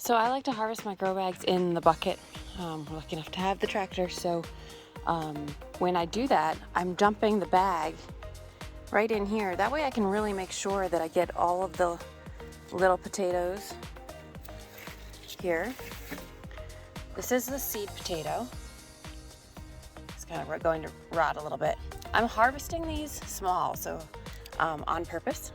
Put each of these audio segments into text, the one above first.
So I like to harvest my grow bags in the bucket. We're lucky enough to have the tractor, so when I do that, I'm dumping the bag right in here. That way I can really make sure that I get all of the little potatoes here. This is the seed potato. It's kind of going to rot a little bit. I'm harvesting these small, so on purpose.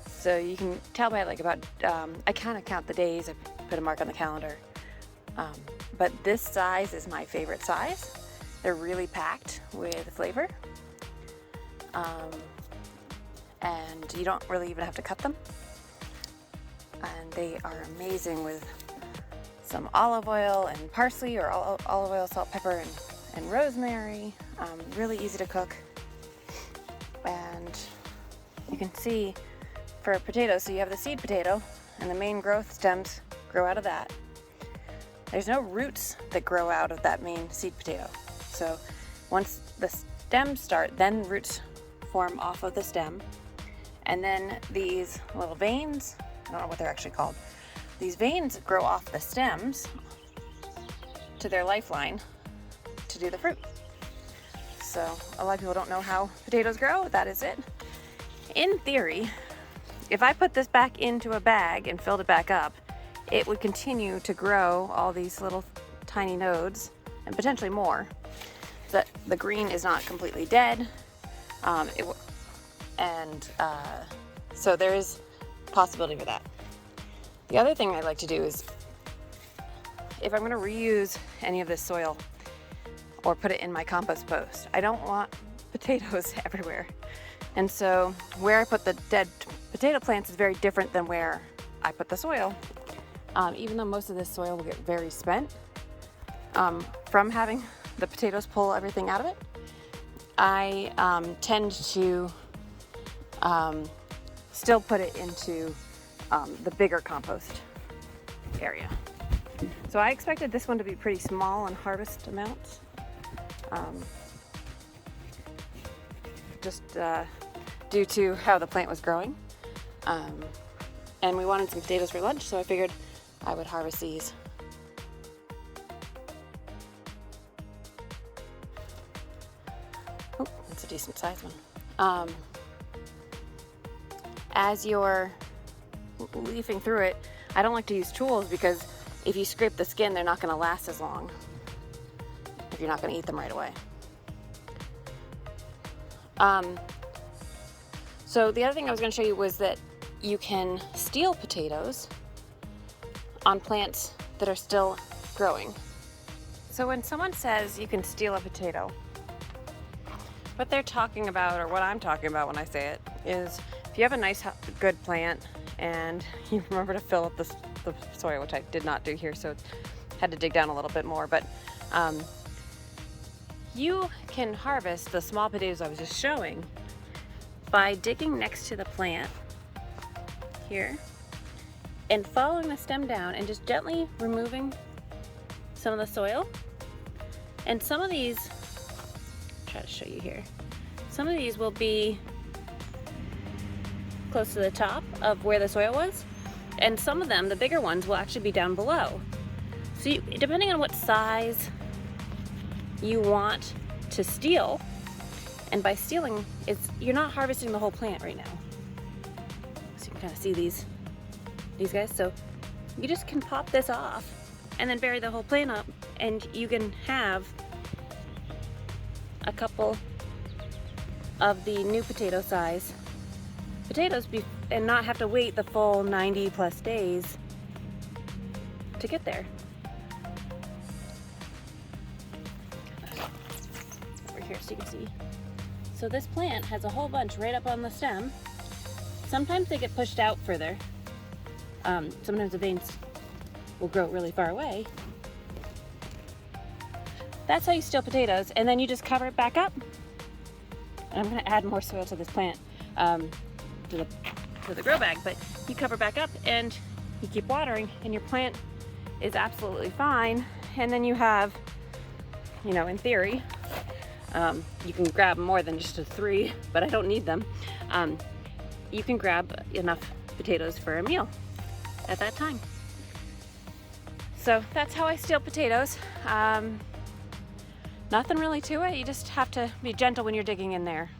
So you can tell by I kind of count the days. I put a mark on the calendar. But this size is my favorite size. They're really packed with flavor. And you don't really even have to cut them. And they are amazing with some olive oil and parsley, or olive oil, salt, pepper, and rosemary. Really easy to cook. And you can see for potatoes, so you have the seed potato, and the main growth stems grow out of that. There's no roots that grow out of that main seed potato. So once the stems start, then roots form off of the stem. And then these little veins, I don't know what they're actually called, these veins grow off the stems to their lifeline to do the fruit. So a lot of people don't know how potatoes grow. That is it. In theory, if I put this back into a bag and filled it back up, it would continue to grow all these little tiny nodes, and potentially more. The green is not completely dead, so there is possibility for that. The other thing I like to do is, if I'm going to reuse any of this soil or put it in my compost post, I don't want potatoes everywhere. And so where I put the dead potato plants is very different than where I put the soil. Even though most of this soil will get very spent from having the potatoes pull everything out of it, I tend to still put it into the bigger compost area. So I expected this one to be pretty small in harvest amounts. Just due to how the plant was growing. And we wanted some potatoes for lunch, so I figured I would harvest these. Oh, that's a decent sized one. As you're leafing through it, I don't like to use tools because if you scrape the skin, they're not going to last as long if you're not going to eat them right away. So the other thing I was going to show you was that you can steal potatoes on plants that are still growing. So when someone says you can steal a potato, what they're talking about, or what I'm talking about when I say it, is if you have a nice, good plant and you remember to fill up the soil, which I did not do here, so had to dig down a little bit more, but you can harvest the small potatoes I was just showing by digging next to the plant here and following the stem down and just gently removing some of the soil. And some of these, I'll try to show you here, some of these will be close to the top of where the soil was, and some of them, the bigger ones, will actually be down below. So depending on what size you want to steal, and by stealing, you're not harvesting the whole plant right now. So you can kind of see these guys. So you just can pop this off and then bury the whole plant up, and you can have a couple of the new potato size potatoes and not have to wait the full 90 plus days to get there. Over here so you can see. So this plant has a whole bunch right up on the stem. Sometimes they get pushed out further. Sometimes the veins will grow really far away. That's how you steal potatoes, and then you just cover it back up. And I'm going to add more soil to this plant, to the grow bag, but you cover back up and you keep watering, and your plant is absolutely fine. And then you have, in theory, you can grab more than just 3, but I don't need them. You can grab enough potatoes for a meal at that time. So that's how I steal potatoes. Nothing really to it. You just have to be gentle when you're digging in there.